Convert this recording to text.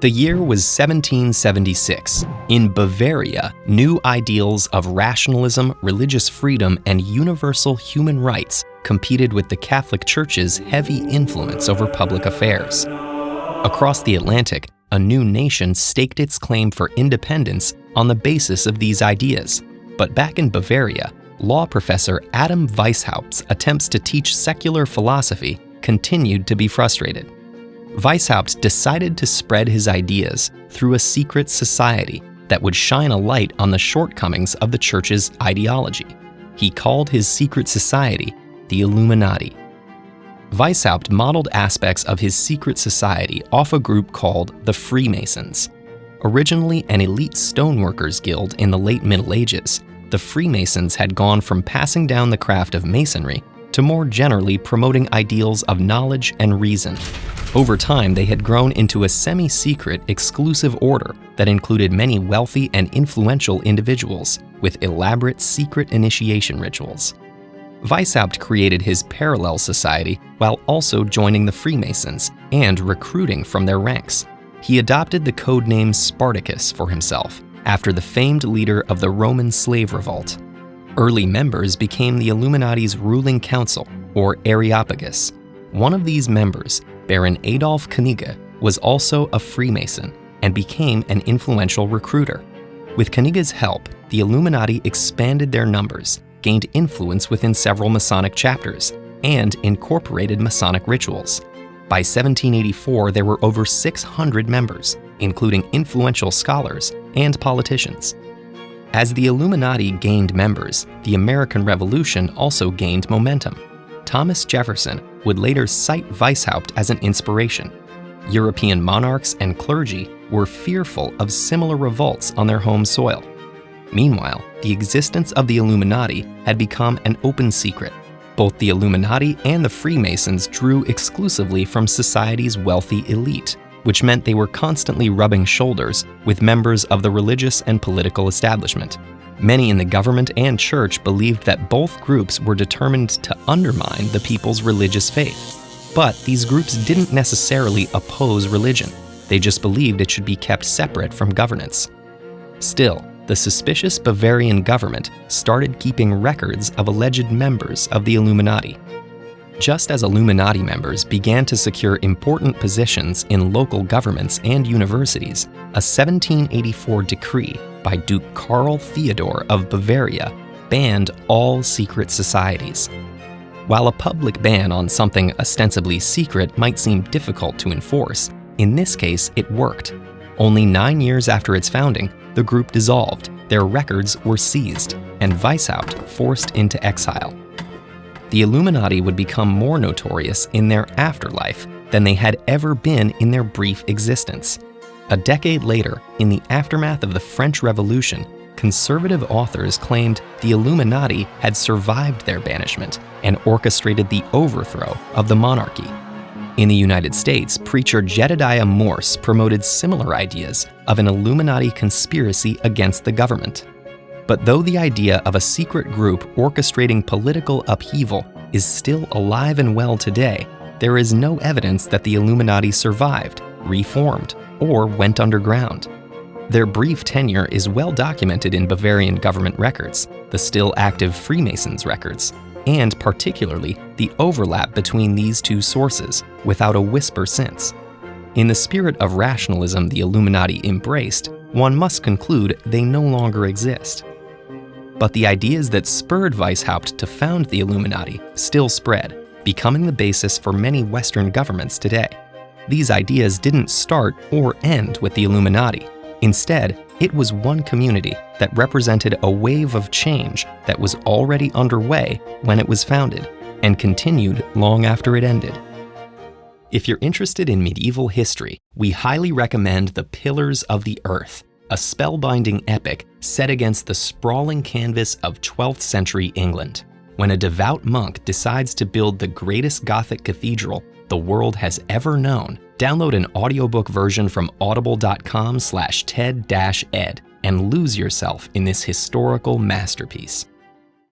The year was 1776. In Bavaria, new ideals of rationalism, religious freedom, and universal human rights competed with the Catholic Church's heavy influence over public affairs. Across the Atlantic, a new nation staked its claim for independence on the basis of these ideas. But back in Bavaria, law professor Adam Weishaupt's attempts to teach secular philosophy continued to be frustrated. Weishaupt decided to spread his ideas through a secret society that would shine a light on the shortcomings of the Church's ideology. He called his secret society the Illuminati. Weishaupt modeled aspects of his secret society off a group called the Freemasons. Originally an elite stoneworkers guild in the late Middle Ages, the Freemasons had gone from passing down the craft of masonry to more generally promoting ideals of knowledge and reason. Over time, they had grown into a semi-secret, exclusive order that included many wealthy and influential individuals with elaborate secret initiation rituals. Weishaupt created his parallel society while also joining the Freemasons and recruiting from their ranks. He adopted the codename Spartacus for himself, after the famed leader of the Roman slave revolt. Early members became the Illuminati's ruling council, or Areopagus. One of these members, Baron Adolf Knigge, was also a Freemason and became an influential recruiter. With Knigge's help, the Illuminati expanded their numbers, gained influence within several Masonic chapters, and incorporated Masonic rituals. By 1784, there were over 600 members, including influential scholars and politicians. As the Illuminati gained members, the American Revolution also gained momentum. Thomas Jefferson would later cite Weishaupt as an inspiration. European monarchs and clergy were fearful of similar revolts on their home soil. Meanwhile, the existence of the Illuminati had become an open secret. Both the Illuminati and the Freemasons drew exclusively from society's wealthy elite, which meant they were constantly rubbing shoulders with members of the religious and political establishment. Many in the government and church believed that both groups were determined to undermine the people's religious faith. But these groups didn't necessarily oppose religion. They just believed it should be kept separate from governance. Still, the suspicious Bavarian government started keeping records of alleged members of the Illuminati. Just as Illuminati members began to secure important positions in local governments and universities, a 1784 decree by Duke Karl Theodor of Bavaria banned all secret societies. While a public ban on something ostensibly secret might seem difficult to enforce, in this case it worked. Only 9 years after its founding, the group dissolved, their records were seized, and Weishaupt forced into exile. The Illuminati would become more notorious in their afterlife than they had ever been in their brief existence. A decade later, in the aftermath of the French Revolution, conservative authors claimed the Illuminati had survived their banishment and orchestrated the overthrow of the monarchy. In the United States, preacher Jedediah Morse promoted similar ideas of an Illuminati conspiracy against the government. But though the idea of a secret group orchestrating political upheaval is still alive and well today, there is no evidence that the Illuminati survived, reformed, or went underground. Their brief tenure is well documented in Bavarian government records, the still active Freemasons records, and particularly the overlap between these two sources, without a whisper since. In the spirit of rationalism the Illuminati embraced, one must conclude they no longer exist. But the ideas that spurred Weishaupt to found the Illuminati still spread, becoming the basis for many Western governments today. These ideas didn't start or end with the Illuminati. Instead, it was one community that represented a wave of change that was already underway when it was founded and continued long after it ended. If you're interested in medieval history, we highly recommend The Pillars of the Earth, a spellbinding epic set against the sprawling canvas of 12th century England. When a devout monk decides to build the greatest Gothic cathedral the world has ever known, download an audiobook version from audible.com/ted-ed and lose yourself in this historical masterpiece.